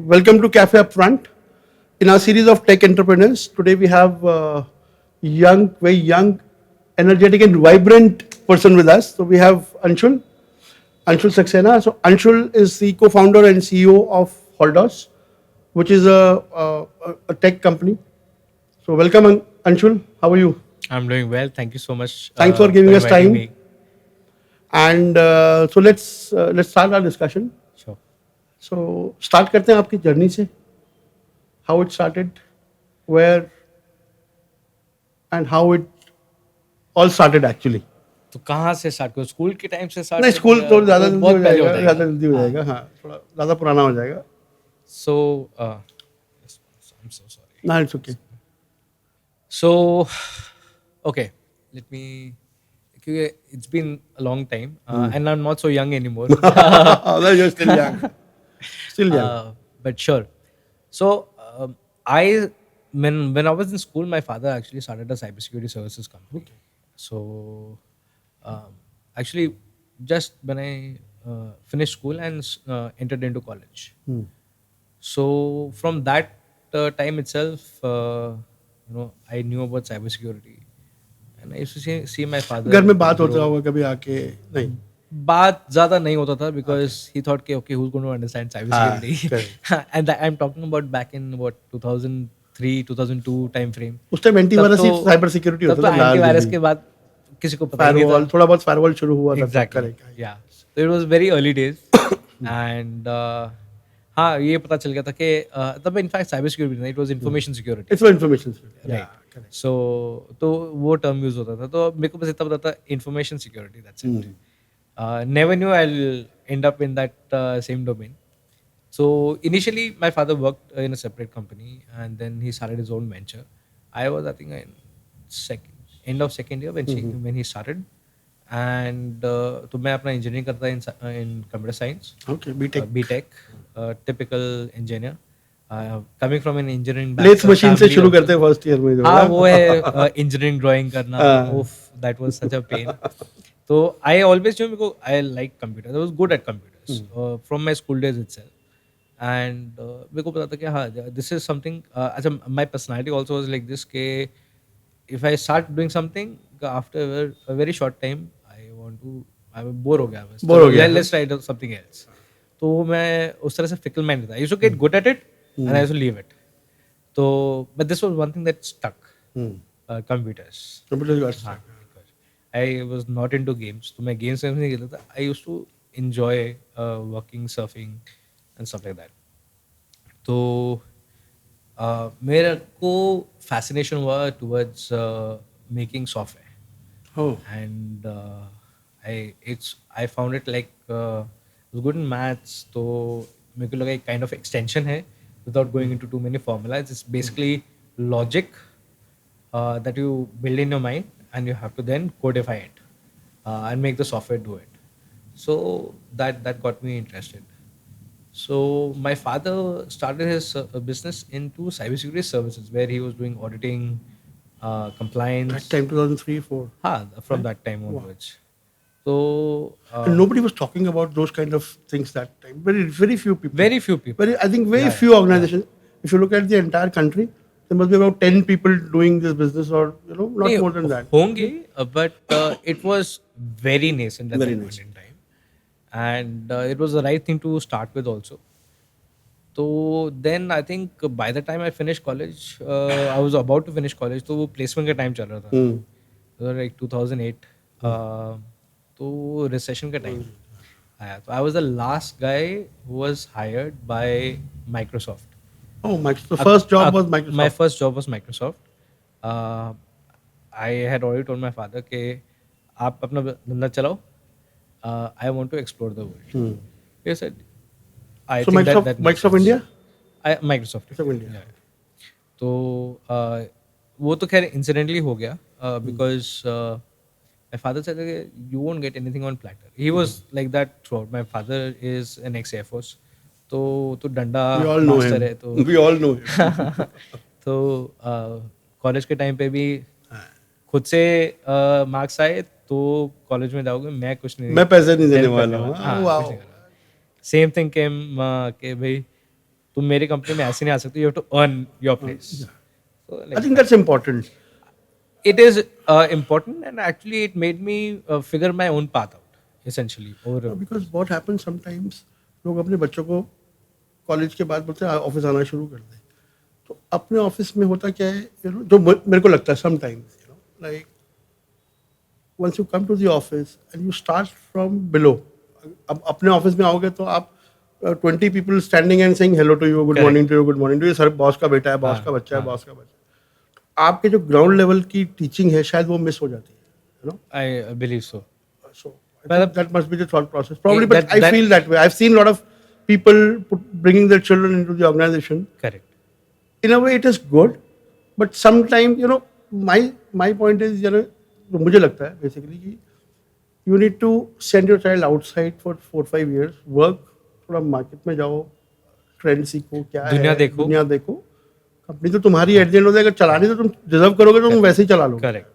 welcome to Cafe Upfront. In our series of tech entrepreneurs, today we have very young, energetic and vibrant person with us. So we have Anshul Saxena. So Anshul is the co-founder and CEO of HaltDos, which is a tech company. So welcome Anshul. How are you? I'm doing well. Thank you so much Thanks for giving us inviting time. me. And so let's start our discussion. Sure. So start करते हैं आपकी journey से. How it started, where and how it all started actually. तो कहाँ से start करो? School के time से स्टार्ट? नहीं स्कूल तो ज़्यादा जल्दी बहुत हो पहले जाएगा, ज़्यादा जाएगा। जल्दी हो जाएगा, हाँ थोड़ा ज़्यादा पुराना हो जाएगा. So, I'm so sorry. No, it's okay. So, okay, let me. It's been a long time, and I'm not so young anymore. Although you're still young. Still young. But sure. So, I when I was in school, my father actually started a cybersecurity services company. So, actually, just when I finished school and entered into college. So from that time itself, I knew about cybersecurity, and I used to see my father. घर में बात grow. होता होगा कभी आके नहीं. बात ज़्यादा नहीं होता था because he thought कि okay, who's going to understand cybersecurity? And I'm talking about back in what 2003, 2002 time frame. उस टाइम एंटीवायरस ही साइबर सिक्योरिटी तब होता तो था. एंटीवायरस के बाद किसी को पता ही नहीं था. फायरवॉल थोड़ा बहुत फायरवॉल शुरू हुआ था. Exactly. Yeah. So it was very early days, and हाँ ये पता चल गया था कि तब इनफैक्ट साइबर सिक्योरिटी नहीं, it was information security. It's for information. Right. So तो वो टर्म यूज होता था, तो मेरे को बस इतना पता था information security, that's it. Never knew I'll end up in that same domain. So initially my father worked in a separate company, and then he started his own venture. I was, I think, in end of second year when he started. And तो मैं अपना engineering करता था in computer science. Okay, BTech. B.Tech, typical engineer. Coming from an engineering lathe machine से शुरू करते हैं first year में. हाँ वो है इंजीनियरिंग ड्राइंग करना. That was such a pain. तो I always knew because I like computers. I was good at computers from my school days itself. And मेरे को पता था कि हाँ this is something. अच्छा, my personality also was like this कि if I start doing something after a very short time I'm bored हो गया बस. Bore हो गया. Let's try something else. तो मैं उस तरह से fickle minded था. I used to get good at it and I used to leave it. तो but this was one thing that stuck. Computers. Computers got stuck. I was not into games. तो मैं games नहीं खेलता था. I used to enjoy walking, surfing and stuff like that. तो मेरे को fascination हुआ towards making software. Oh. And I found it like I was good in maths, तो मेरे को लगा एक kind of extension है without going into too many formulas. It's basically logic that you build in your mind, and you have to then codify it and make the software do it. So that got me interested. So my father started his business into cybersecurity services, where he was doing auditing, compliance. That time 2003-04. From that time onwards. So And nobody was talking about those kind of things that time. Very few people. very few people. I think very few organizations. If you look at the entire country, there must be about 10 people doing this business, or not more than that. होंगे, but it was very nascent at Very that point in time, and it was the right thing to start with also. So then I think by the time I finished college, I was about to finish college, तो वो placement का time चल रहा था. It was like 2008. तो recession का time आया. तो I was the last guy who was hired by Microsoft. Oh, the first job was Microsoft. My first job was Microsoft. I had already told my father कि आप अपना धंधा चलाओ. I want to explore the world. He said, I So think Microsoft, that makes Microsoft sense. India? Microsoft. Microsoft India. Yeah. तो वो तो खैर incidentally हो गया because my father said that you won't get anything on platter. He was like that throughout. My father is an ex-Air Force. तो डंडा We all know master him. है तो We all know him. तो college के time पे भी खुद से मार्क्स आए तो कॉलेज में जाओगे, मैं कुछ नहीं, मैं पैसे नहीं देने help वाला करने हूँ. वाला. हाँ, Wow. कुछ नहीं करने वाला. सेम थिंग केम के भाई तुम मेरी कंपनी में ऐसे नहीं आ सकते, you have to earn your place. So I like think that. that's important. It is important, and actually it made me figure my own path out essentially over a Because what happens sometimes, लोग अपने बच्चों को college के बाद बोलते हैं office आना शुरू कर दें, तो अपने ऑफिस में होता क्या है, जो मेरे को लगता है sometimes, like once you come to the office and you start from below, अब अपने ऑफिस में आओगे तो आप 20 people standing and saying hello to you, good Correct. morning to you, good morning to you, sir boss का बेटा है, boss हाँ, का बच्चा है, हाँ. बॉस का बच्चा है, आपके जो ग्राउंड लेवल की टीचिंग है शायद वो मिस हो जाती है, I believe so. so I But think that must be the thought process probably, but that I feel that way. I've seen a lot of people bringing their children into the organization. correct. In a way it is good, but sometimes my point is, जो मुझे लगता है basically कि you need to send your child outside for 4-5 years, work, थोड़ा market में जाओ, trend सीखो, क्या दुनिया है देखो. दुनिया देखो, कंपनी तो तुम्हारी at the end of the day, अगर चलानी तो तुम डिजर्व करोगे तो तुम वैसे ही चला लोगे. Correct.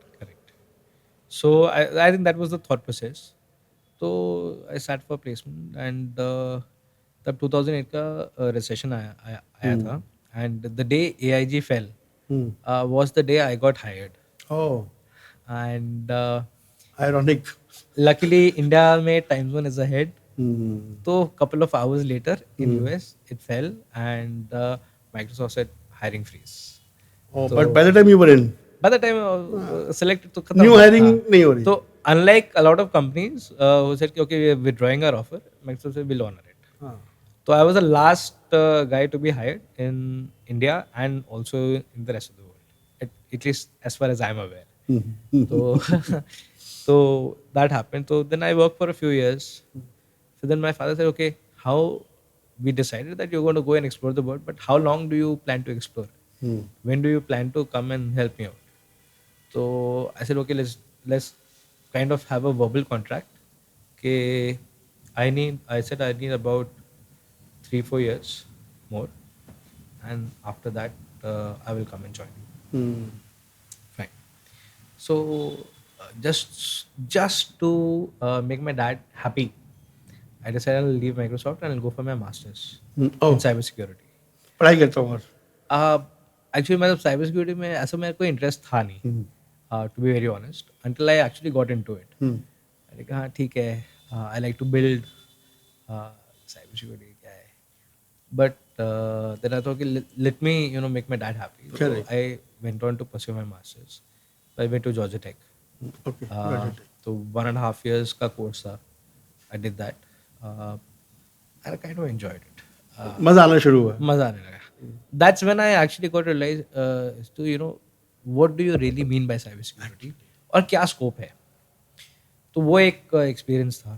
So I think that was the thought process. So I sat for placement, and तब 2008 का recession आया था, and the day AIG fell was the day I got hired. Oh, And ironic. luckily India में time zone is ahead. Hmm. So couple of hours later in US it fell, and Microsoft said hiring freeze. Oh, So- but by the time you were in, By the time selected तो खत्म new हुआ. hiring हाँ. नहीं हो रही. So unlike a lot of companies who said कि, okay, we are withdrawing our offer, Microsoft said we'll honor it. हाँ. So I was the last guy to be hired in India and also in the rest of the world, at least as far as I'm aware. So so that happened. So then I worked for a few years. So then my father said, okay, how we decided that you're going to go and explore the world, but how long do you plan to explore? When do you plan to come and help me out? So I said, okay, let's kind of have a verbal contract. Okay, I need about 3-4 years more, and after that I will come and join you. Hmm. Fine. So just to make my dad happy, I decided I'll leave Microsoft and I'll go for my masters Oh, in cybersecurity. पढ़ाई करता हूँ और. Actually मतलब cyber security में ऐसा मेरा कोई interest था नहीं, to be very honest, until I actually got into it. मैंने कहा हाँ ठीक है, I like to build cyber security क्या है, बट देन आई थॉट कि let me make my dad happy. So Correct. I went on to pursue my masters. I went to Georgia Tech. Okay. तो 1.5 years का course था. I did that and I kind of enjoyed it. मजा आना शुरू हुआ. मजा आने लगा. That's when I actually got realized to what do you really mean by cyber security और क्या स्कोप है. तो वो एक एक्सपीरियंस था.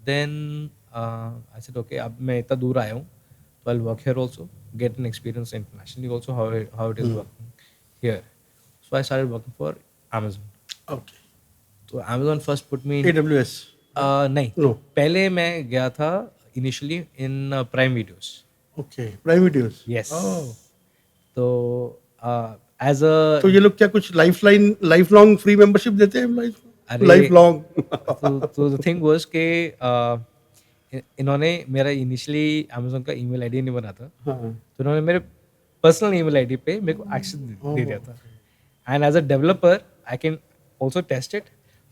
देन आई सेड ओके, अब मैं इतना दूर आया हूँ तो I'll work here also, get an experience internationally also how it is working here. So I started working for Amazon. Okay. तो Amazon first put me in AWS. नहीं, No. पहले मैं गया था initially in Prime Videos. Okay. Prime videos. Yes. Oh. तो as a तो ये लोग क्या कुछ लाइफ लॉन्ग फ्री मेंबरशिप देते हैं अरे, लाइफ लॉन्ग? तो द थिंग वाज कि इन्होंने मेरा इनिशियली Amazon का ईमेल आईडी नहीं बना था, हाँ. तो इन्होंने मेरे पर्सनल ईमेल आईडी पे मेरे को एक्सेस दे दिया था. And as a developer I can also test it,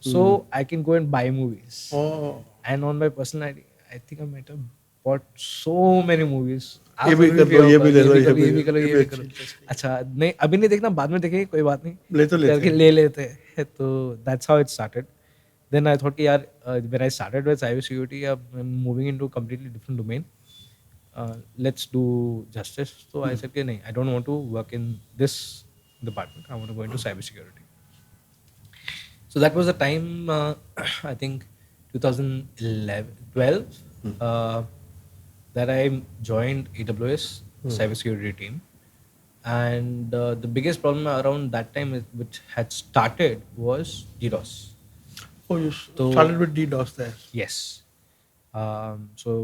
so I can go and buy movies. Oh. And on my personal ID I think I might have bought so many movies. ये भी कर लो, ये भी ले लो, ये भी करो, ये भी करो. अच्छा नहीं, अभी नहीं देखना, बाद में देखेंगे, कोई बात नहीं, ले तो लेते करके हैं. ले लेते हैं. तो that's how it started. Then I thought कि यार when I started with cyber security, I am moving into completely different domain, let's do justice. तो आई सेड कि नहीं, I don't want to work in this department, I want to go into cyber security. So that was the time, I think 2012, that I joined AWS cybersecurity team. And the biggest problem around that time which had started was DDoS. Oh, you So- started with DDoS there. Yes. So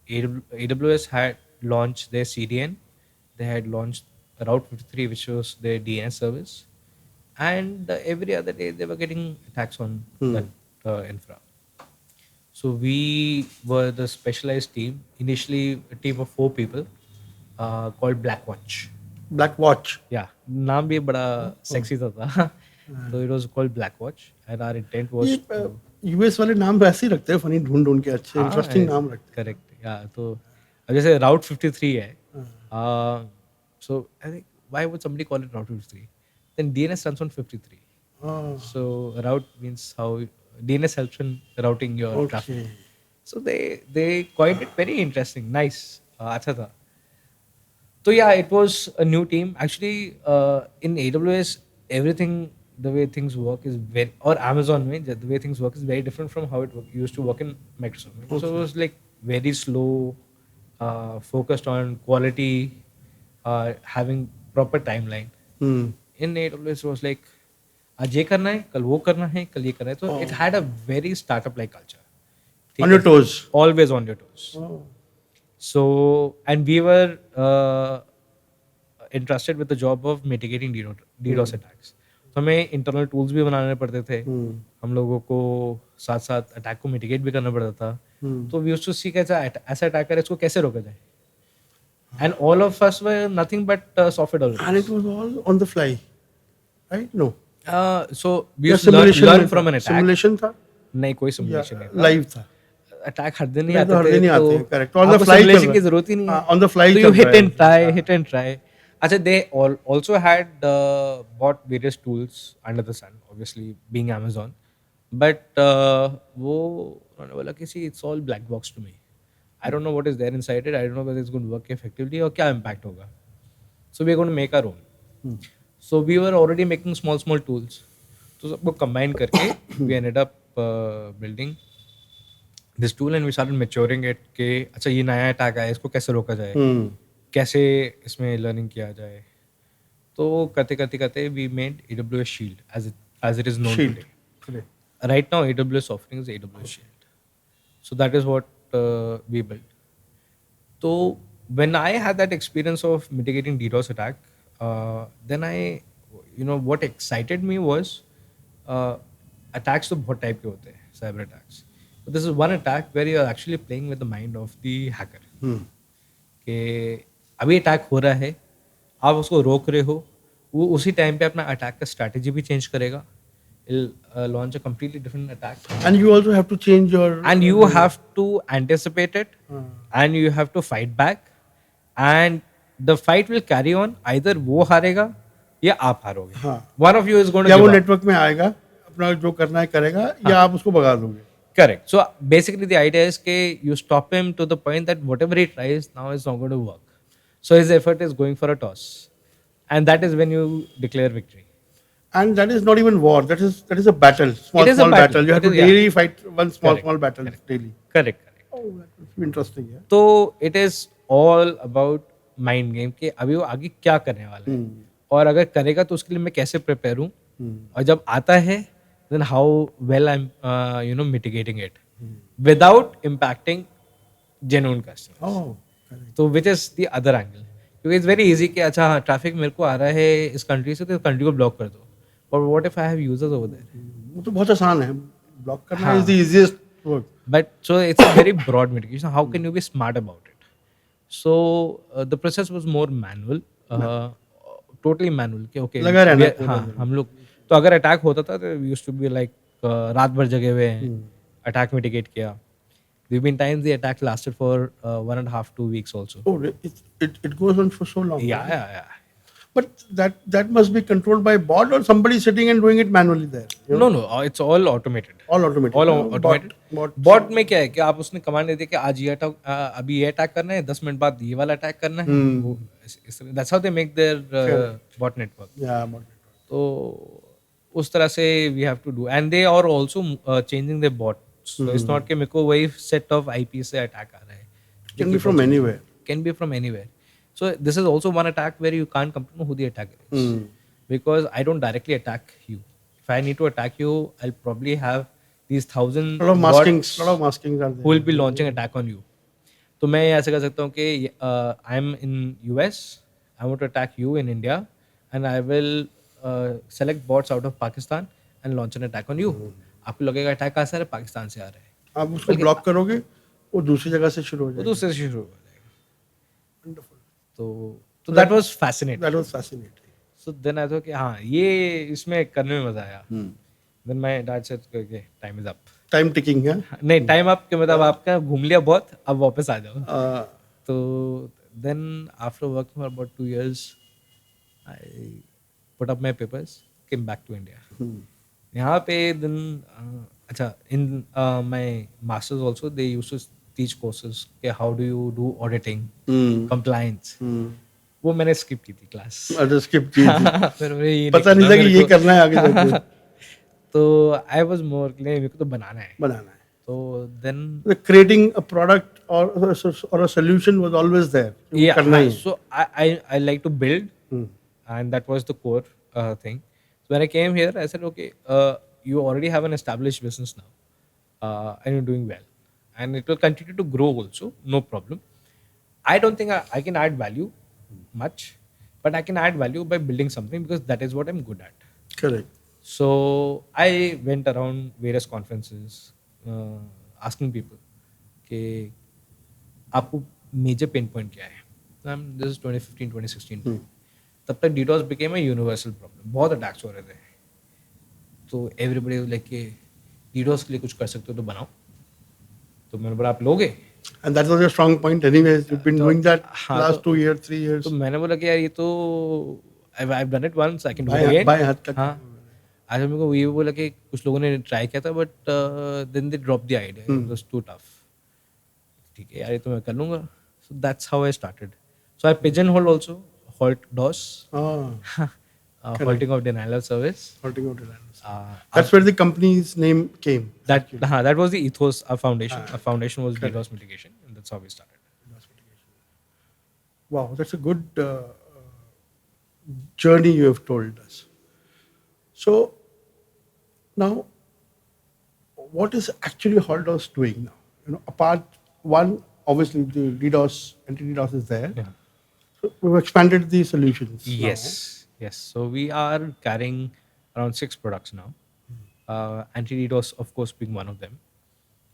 AWS had launched their CDN. They had launched Route 53, which was their DNS service. And every other day they were getting attacks on that infra. So we were the specialized team, initially a team of 4 people. called Black Watch. Black Watch. Yeah, नाम भी बड़ा sexy था. So it was called Black Watch, and our intent was ये to US वाले नाम वैसे ही रखते हैं, फनी ढूंढ ढूंढ के अच्छे हाँ इंटरेस्टिंग नाम रखते करेक्ट या तो अब जैसे राउट 53 है हैं. So I think why would somebody call it route 53 then DNS runs on 53 हाँ, so route means how DNS helps in routing your okay. traffic. So they coined it very interesting, nice. अच्छा था. So yeah, it was a new team. Actually, in AWS, everything the way things work is very or Amazon में the way things work is very different from how it used to work in Microsoft. Right? So it was like very slow, focused on quality, having proper timeline. Hmm. In AWS it was like आज ये करना है कल वो करना है कल ये करना है तो it had a very startup like culture On your toes. Always on your toes Oh. So and we were interested with the job of mitigating DDoS attacks तो हमें इंटरनल टूल्स भी बनाने पड़ते थे हम लोगों को साथ साथ अटैक को मिटिगेट भी करना पड़ता था तो वी यूज्ड टू सी कैसा ऐसा अटैकर है इसको कैसे रोका जाए and all of us were nothing but software And it was all on the fly, right? No. so we या used to learn from an attack simulation था नहीं कोई या सिमुलेशन नहीं लाइव था. अटैक हर दिन नहीं नहीं, तो आते हर दिन थे नहीं आते, तो correct. On the आपको fly चल सिमुलेशन रहा की है. जरूरत ही नहीं हाँ, है on the fly तो चल यू रहा है. हिट एंड ट्राई अच्छा दे also had bought various tools under the sun obviously being Amazon but वो उन्होंने बोला कि see it's all black box to me I don't know what is there inside it I don't know whether it's going to work effectively और क्या impact होगा so we're going to make our own so we were already making small tools तो सबको combine करके we ended up building this tool and we started maturing it कि अच्छा ये नया अटैक आया इसको कैसे रोका जाए कैसे इसमें लर्निंग किया जाए तो करते करते करते we made AWS Shield as it is known Shield. today. Right now AWS offering is AWS Shield. So that is what we built. So when I had that experience of mitigating DDoS attack, then what excited me was attacks तो बहुत type के होते हैं cyber attacks. But this is one attack where you are actually playing with the mind of the hacker. कि अभी attack हो रहा है आप उसको रोक रहे हो वो उसी टाइम पे अपना अटैक का स्ट्रैटेजी भी चेंज करेगा launch a completely different attack And you also have to change your. And you have to anticipate it and you have to fight back and the fight will carry on either वो हारेगा या आप हारोगे हाँ. One of you is going या to वो network में आएगा अपना जो करना है करेगा या आप उसको भगा दोगे. Correct. So basically, the idea is that you stop him to the point that whatever he tries now is not going to work. So his effort is going for a toss, and that is when you declare victory. And that is not even war. That is a battle. It is a Small battle. battle. You have It to is, yeah. daily fight one Correct. small battle daily. Correct. Oh, that must be interesting. Yeah. So it is all about mind game कि अभी वो आगे क्या करने वाला है और अगर करेगा तो उसके लिए मैं कैसे प्रिपेयर हूँ और जब आता है then how well I'm mitigating it without impacting genuine customers. Oh, correct. तो which is the other angle क्योंकि इट्स वेरी इजी कि अच्छा हाँ ट्रैफिक मेरे को आ रहा है इस कंट्री से तो कंट्री को ब्लॉक कर दो और what if I have users over there वो तो बहुत आसान है. ब्लॉक करना हाँ. is the easiest work. But so it's a very broad mitigation how can you be smart about it so the process was more manual totally manual कि okay लगा रहना पूरा हाँ हम लोग तो अगर अटैक होता था तो we used to be like रात भर जगे हुए हैं अटैक मिटिगेट किया There have been times the attack lasted for 1.5 2 weeks also. Oh, it goes on for so long. Yeah. But that must be controlled by bot or somebody sitting and doing it manually there. You know? No, it's all automated. All automated. All No, automated. Bot में क्या है कि आप उसने command दे दी कि आज ये attack अभी ये अटैक करना है 10 मिनट बाद ये वाला अटैक करना है वो that's how they make their bot network. Yeah, bot. तो उस तरह से we have to do and they are also changing their bot. So it's not कि मेरे को वही set of IP से अटैक आ रहा है. Can be from anywhere. Can be from anywhere. So this is also one attack where you can't come to know who the attacker is because I don't directly attack you. If I need to attack you, I'll probably have these 1,000 lot of maskings are there. who will be launching attack on you. तो मैं ऐसे कर सकता हूँ कि I'm in US, I want to attack you in India, and I will select bots out of Pakistan and launch an attack on you. आपको लगेगा attack कहाँ से आ रहा है पाकिस्तान से आ रहा है आप उसको ब्लॉक करोगे वो दूसरी जगह से शुरू हो वो जाएगा. दूसरे से शुरू हो जाएगा Wonderful. तो that was fascinating. That was fascinating. So then I thought कि हाँ ये इसमें करने में मजा आया. Hmm. Then my dad said okay time is up. Time ticking, yeah. नहीं time up के मतलब आपका घूम लिया बहुत अब वापस आ जाओ. Uh, तो then after working for about 2 years I put up my papers, came back to India. यहाँ पे then अच्छा in my masters also they used to teach courses कि how do you do auditing, compliance. वो मैंने skip की थी class. अरे skip की थी. फिर मुझे ये पता नहीं था कि ये करना है आगे जाके. तो I was more नहीं मेरे को तो बनाना है. बनाना है. So then creating a product or a solution was always there. yeah, करना ही है. so I like to build and that was the core thing. So when I came here I said okay you already have an established business now and you're doing well and it will continue to grow also, no problem. I don't think I can add value much, but I can add value by building something because that is what I'm good at. Correct. So I went around various conferences asking people कि आपको major pain point क्या है. This is 2015 2016. तब तक DDoS became a universal problem. बहुत attacks हो रहे थे. तो everybody was like कि DDoS के लिए कुछ कर सकते हो तो बनाओ. तो मैंने बोला आप लोगे? And that was your strong point anyways. You've been doing that last 2 years, 3 years. तो मैंने बोला कि यार ये तो I've done it once, I can do it again. बाएं हाथ तक. हाँ. आज मेरे को ये बोला कि कुछ लोगों ने ट्राई किया था but then they drop the idea. It was too tough. ठीक है यार ये तो मैं कर लूंगा. So that's how I started. So I pigeon hold also HaltDos. Halting of denial of service. Halting of denial of service. That's where the company's name came. That was the ethos of foundation. Our foundation was DDoS mitigation, and that's how we started. DDoS mitigation. Wow, that's a good journey you have told us. So now, what is actually HaltDos doing now? Apart one, obviously the DDoS, anti-DDoS is there. Yeah. So we've expanded the solutions. Yes. Yes. So we are carrying around 6 products now. Anti-DDoS, of course, being one of them.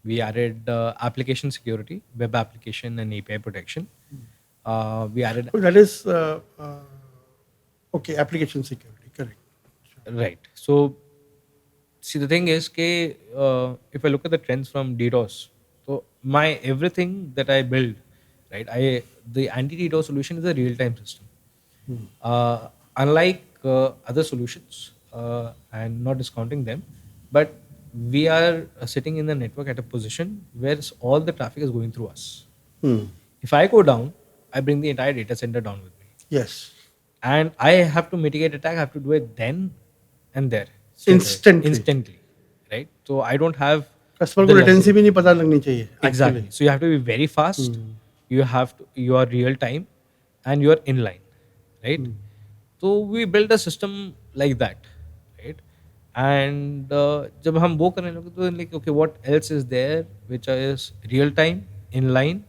We added application security, web application, and API protection. We added. So that is okay. Application security, correct. Right. So, see, the thing is, if I look at the trends from DDoS, so my everything that I build, right? The anti-DDoS solution is a real-time system. Unlike other solutions, and not discounting them, but we are sitting in the network at a position where all the traffic is going through us. If I go down, I bring the entire data center down with me. Yes. And I have to mitigate attack. I have to do it then and there. Instantly. Right? So I don't have customer को latency भी नहीं पता लगनी चाहिए. Exactly. So you have to be very fast. You are real time, and you are inline. Right? So we build a system like that. Right? And जब हम वो करने लगे तो like okay, what else is there which is real time, inline,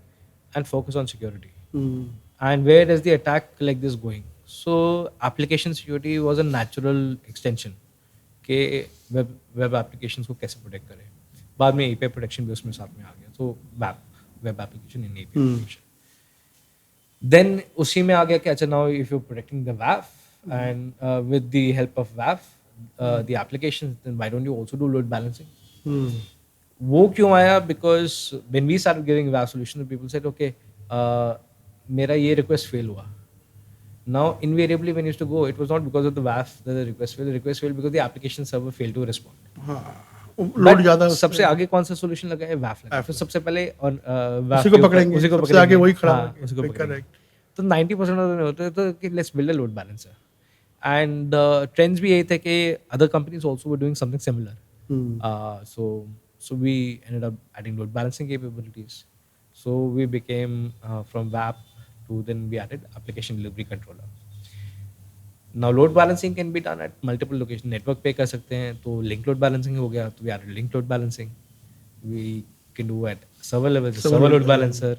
and focus on security. And where is the attack like this going? So application security was a natural extension कि web applications को कैसे protect करें. बाद में API protection भी उसमें साथ में आ गया. So web application and API protection. Then उसी में आ गया कि अच्छा now if you're protecting the WAF and with the help of WAF the applications, then why don't you also do load balancing? वो क्यों आया? Because when we started giving WAF solutions, people said okay मेरा ये request fail हुआ. Now invariably when you used to go, it was not because of the WAF that the request failed. The request failed because the application server failed to respond. Load ज़्यादा. सबसे आगे कौन सा solution लगा है? WAF लगा. फिर सबसे पहले उसी को पकड़ेंगे. सबसे आगे वही खड़ा है. उसी को पकड़ेंगे. तो 90% of them होते तो कि let's build a load balancer. And trends भी यही थे कि other companies also were doing something similar. So we ended up adding load balancing capabilities. So we became from WAP to then we added application delivery controller. Now load balancing can be done at multiple locations. Network पे कर सकते हैं तो link load balancing हो गया तो we added link load balancing. We can do at server level, server load balancer.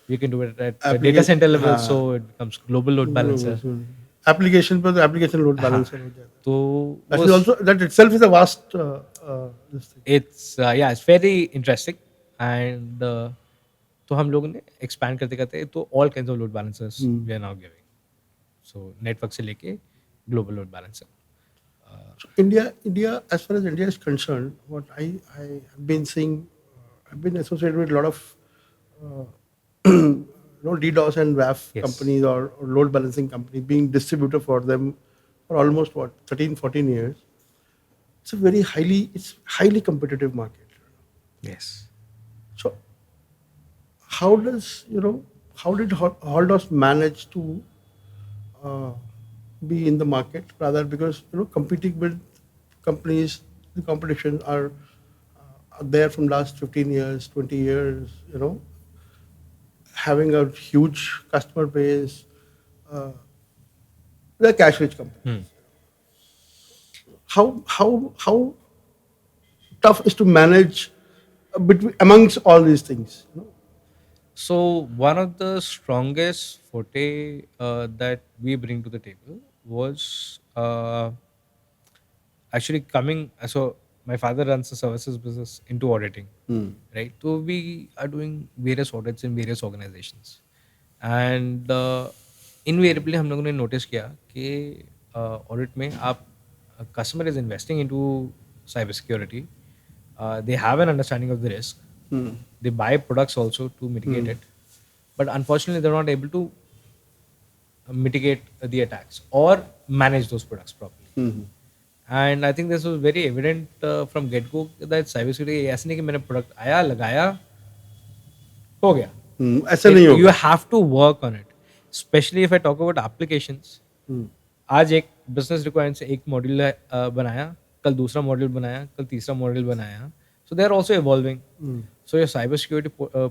We can do it at the data center level, so it becomes global load balancer. Application पर तो application load balancer हो जाता. तो actually also that itself is a vast this thing. It's it's very interesting and तो हम लोगों ने expand करते करते तो all kinds of load balancers we are now giving, so network से लेके global load balancer. So India, as far as India is concerned, what I have been seeing, I've been associated with a lot of uh, DDoS and WAF Yes. companies or load balancing companies being distributor for them for almost 13, 14 years. It's highly competitive market. Yes. So how how did HaltDos manage to uh, be in the market rather, because competing with companies, the competition are there from last 15 years, 20 years, having a huge customer base. uh, they're cash rich companies. Hmm. How tough is to manage between amongst all these things? So one of the strongest forte that we bring to the table was actually coming. So my father runs a services business into auditing, right? So we are doing various audits in various organizations, and invariably हम लोगों ने notice किया कि audit में आप customer is investing into cybersecurity, they have an understanding of the risk, they buy products also to mitigate it, but unfortunately they're not able to mitigate the attacks or manage those products properly. And I think this was very evident from get go that cybersecurity ऐसे नहीं कि मैंने product आया लगाया हो गया. ऐसा नहीं You होगा. have to work on it, especially if I talk about applications. आज एक बिजनेस रिक्वायरमेंट से एक मॉड्यूल बनाया, कल दूसरा मॉड्यूल बनाया, कल तीसरा मॉड्यूल बनाया. So they are also evolving. So your cybersecurity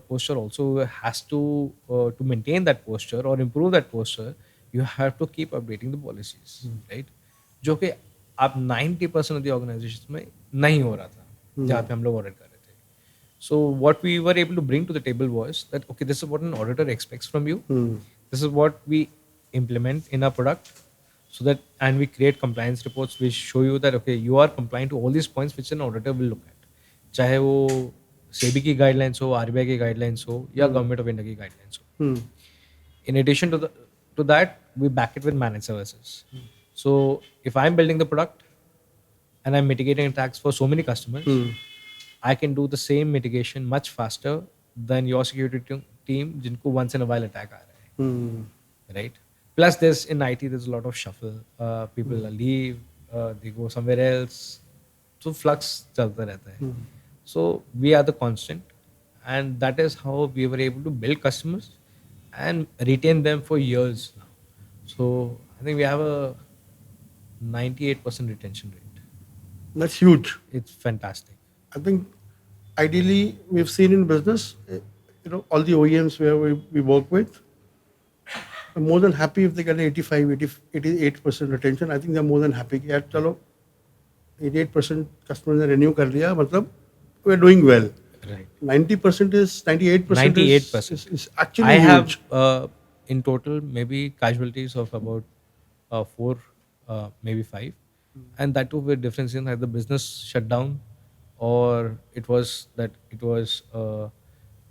posture also has to maintain that posture or improve that posture. You have to keep updating the policies, right? जो कि आप 90% of the organizations में नहीं हो रहा था, जहाँ पे हम लोग ऑडिट कर रहे थे. So what we were able to bring to the table was that okay, this is what an auditor expects from you. This is what we implement in our product, so that and we create compliance reports which show you that okay, you are compliant to all these points which an auditor will look at. चाहे वो सेबी की guidelines हो, RBI की guidelines हो या government of India की guidelines हो. In addition to that, we back it with managed services. So if I'm building the product and I'm mitigating attacks for so many customers, I can do the same mitigation much faster than your security team जिनको once in a while attack आ रहा है, right? Plus there's in IT there's a lot of shuffle. People leave, they go somewhere else, so flux चलता रहता है. So we are the constant, and that is how we were able to build customers and retain them for years now. So I think we have a 98% retention rate. That's huge. It's fantastic. I think ideally we've seen in business, all the OEMs where we work with are more than happy if they get 85, 88% retention. I think they're more than happy. कि यार चलो 88% customers ने renew कर लिया, मतलब we're doing well. Right. 98% is 98%. is actually I huge. have in total maybe casualties of about 4, maybe 5, and that too with difference in either the business shut down or it was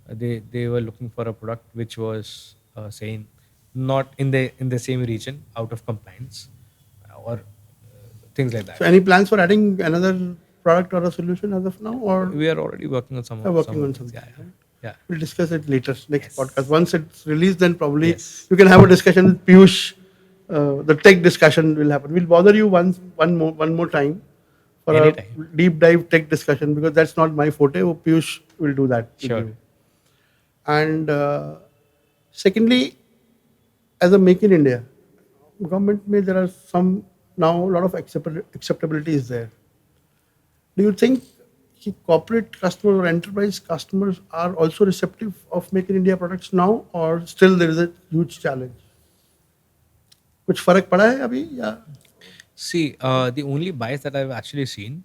they were looking for a product which was saying not in the same region, out of compliance, or things like that. So any plans for adding another product or a solution as of now, or We are already working on some are working on of something? yeah, Right? yeah. We'll discuss it later, next Yes. podcast. Once it's released, then probably Yes. you can have a discussion with Piyush. The tech discussion will happen. We'll bother you one more time for Anytime. a deep dive tech discussion, because that's not my forte. Piyush will do that with Sure. you. And secondly, as a Make in India, government may there are some now a lot of acceptability is there. Do you think corporate customers or enterprise customers are also receptive of Make in India products now, or still there is a huge challenge? कुछ फर्क पड़ा है अभी या? See, the only bias that I've actually seen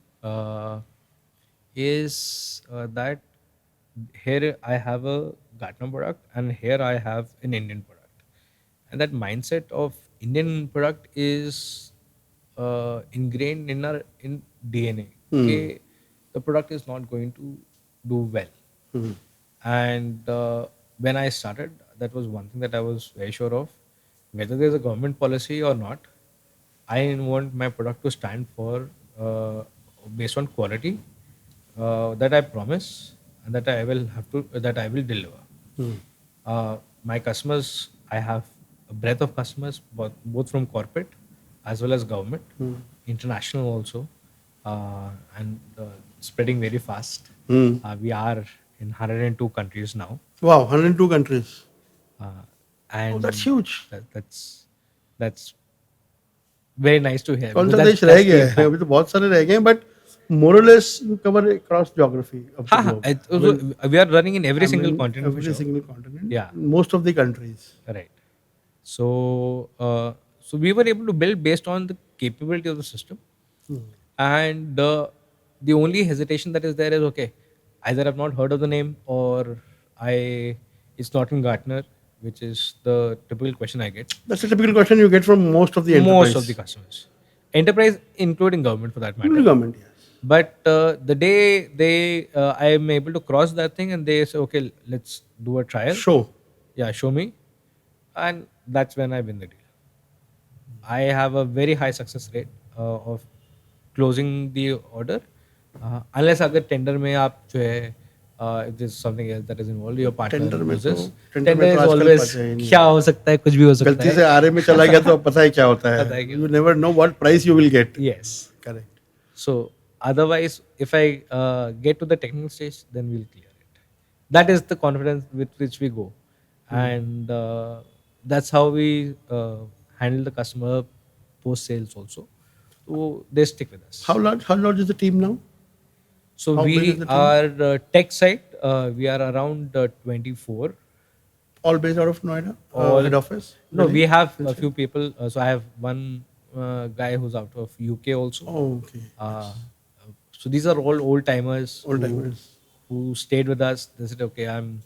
is that here I have a Gartner product and here I have an Indian product, and that mindset of Indian product is ingrained in our in DNA. Okay, the product is not going to do well, and when I started, that was one thing that I was very sure of. Whether there's a government policy or not, I want my product to stand for based on quality that I promise and that I will deliver. My customers, I have a breadth of customers, both from corporate as well as government, international also, and spreading very fast. We are in 102 countries now, Wow, 102 countries. uh, Oh, that's and huge. that's very nice to hear कौन because सा that's देश रह that's the गया है? impact. अभी तो बहुत सारे रह गए हैं, but more or less you cover across geography of the Ha, ha, globe. I also, mean, we are running in every I single mean continent for every sure. single continent, Yeah, most of the countries. right. So we were able to build based on the capability of the system, and the only hesitation that is there is okay, either I've not heard of the name or I it's not in Gartner, which is the typical question I get That's a typical question you get from most of the most of the enterprise, customers, enterprise including government for that including matter. government. Yes. But the day I am able to cross that thing and they say okay, let's do a trial. Show. Yeah, show me, and that's when I win the deal. I have a very high success rate of closing the order. Unless अगर tender में आप जो है if there's something else that is involved, your partner tender में तो loses. Tender में Tender तो is आजकल always पता ही नहीं क्या है. हो सकता है, कुछ भी हो सकता गलती है. से आरे में चला गया तो पता ही क्या होता पता है है. क्या You never know what price you will get. Yes. Correct. So otherwise, if I get to the technical stage, then we'll clear it. That is the confidence with which we go, and that's how we handle the customer post sales also. So they stick with us. How large is the team now? So How big is we the team? are tech side. We are around 24. All based out of Noida, All head office. no, Delhi? we have a few people. So I have one guy who's out of UK also. Oh, okay. Uh, so these are all old timers All timers. who stayed with us. They said, okay, I'm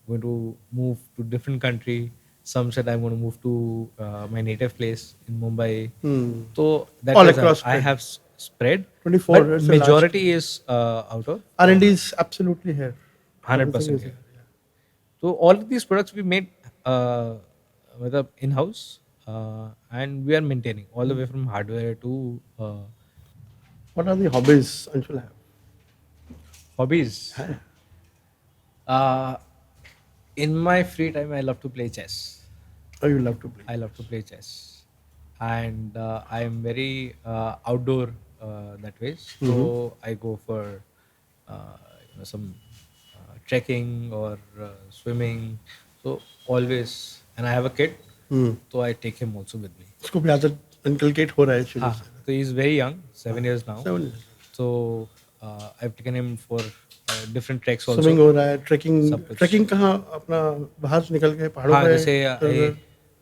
going to move to different country. Some said I'm going to move to my native place in Mumbai. So that All is across I spread. have spread. 24, But that's a large majority is out of R&D is absolutely here. 100% Everything is here. So all of these products we made whether in-house and we are maintaining all the way from hardware to What are the hobbies Anshul have? hobbies. Uh, in my free time, I love to play chess. Oh, you love to play. I love to play chess, and I am very outdoor that way. So I go for some trekking or swimming. So always, and I have a kid, so I take him also with me. इसको भी आदत inculcate हो रहा है शुरू हाँ, से. so he's very young, 7 years now. 7 years. So I've taken him for different treks also. Swimming हो रहा है, trekking. सब कुछ. Trekking कहाँ अपना बाहर निकल के पहाड़ों हाँ, पे? जैसे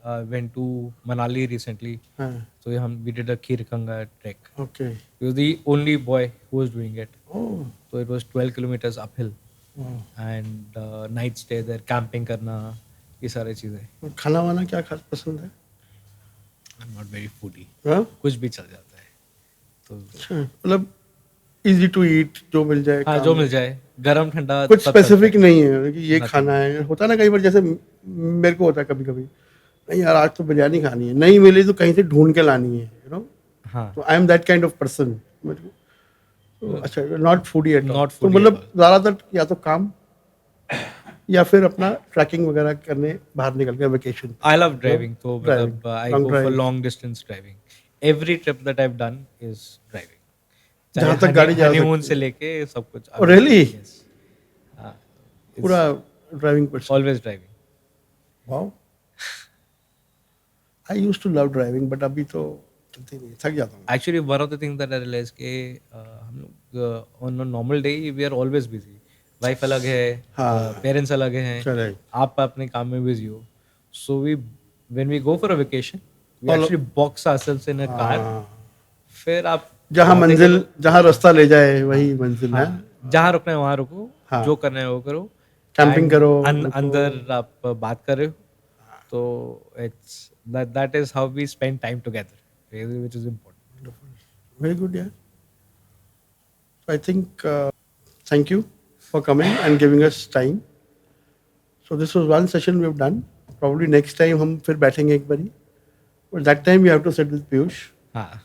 I went to Manali recently. हाँ. So we did a Khirkanga trek. Okay. He was the only boy who was doing it. Oh. So it was 12 kilometers uphill. Wow. And night stay there, camping करना, ये सारी चीज़ें. खाना वाना क्या खास पसंद है? I'm not very foodie. हाँ? कुछ भी चल जाता है. तो अच्छा, मतलब easy to eat, जो मिल जाए. हाँ, जो मिल जाए, गरम ठंडा. कुछ सब चलता स्पेसिफिक है. नहीं है कि ये खाना है. होता है ना कई बार, जैसे मेरे को होता है कभी कभी, नहीं यार आज तो बिरयानी खानी है, नहीं मिली तो कहीं से ढूंढ के लानी है, यू नो. हाँ. तो I am that kind of person. अच्छा, not foodie at all. Not तो foodie मतलब at all. ज्यादातर या तो काम या फिर अपना ट्रैकिंग वगैरह करने बाहर निकल गए vacation. I love driving. So Driving. I Long go for drive. long distance driving. Every trip that I've done is driving. जहाँ तक गाड़ी जा हनीमून सकती से लेके सब कुछ. Oh, really? Yes. It's पूरा driving person. always driving. Wow. I used to love driving, but अभी तो चलती नहीं, थक जाता हूँ. Actually, one of the things that I realized कि हम लोग on a normal day we are always busy. Wife अलग है, हाँ. parents अलग हैं, Correct. आप अपने काम में busy हो. So when we go for a vacation, we All- actually box ourselves in a car. हाँ. फिर आप जहाँ बातें मंजिल, करो. जहाँ रास्ता ले जाए वही मंजिल है. जहाँ रुकना है वहाँ रुको. हाँ. जो करना है वो करो. कैंपिंग And करो. अंदर आप बात कर रहे हो. तो it's that is how we spend time together, which is important. Very good, yeah. So I think thank you for coming and giving us time. So this was one session we've done. Probably next time हम फिर बैठेंगे एक बारी. But that time we have to sit with Piyush. हाँ.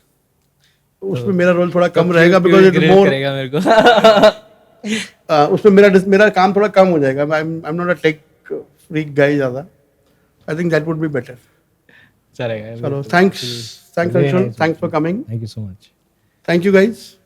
उसमें मेरा role थोड़ा कम तो रहेगा Piyush because it's grade more. करेगा मेरे को. उसमें मेरा काम थोड़ा कम हो जाएगा. I'm not a tech freak guy ज़्यादा. I think that would be better. चलेगा. चलो, thanks Very Anshul. nice, Thanks for coming. Thank you so much. Thank you guys.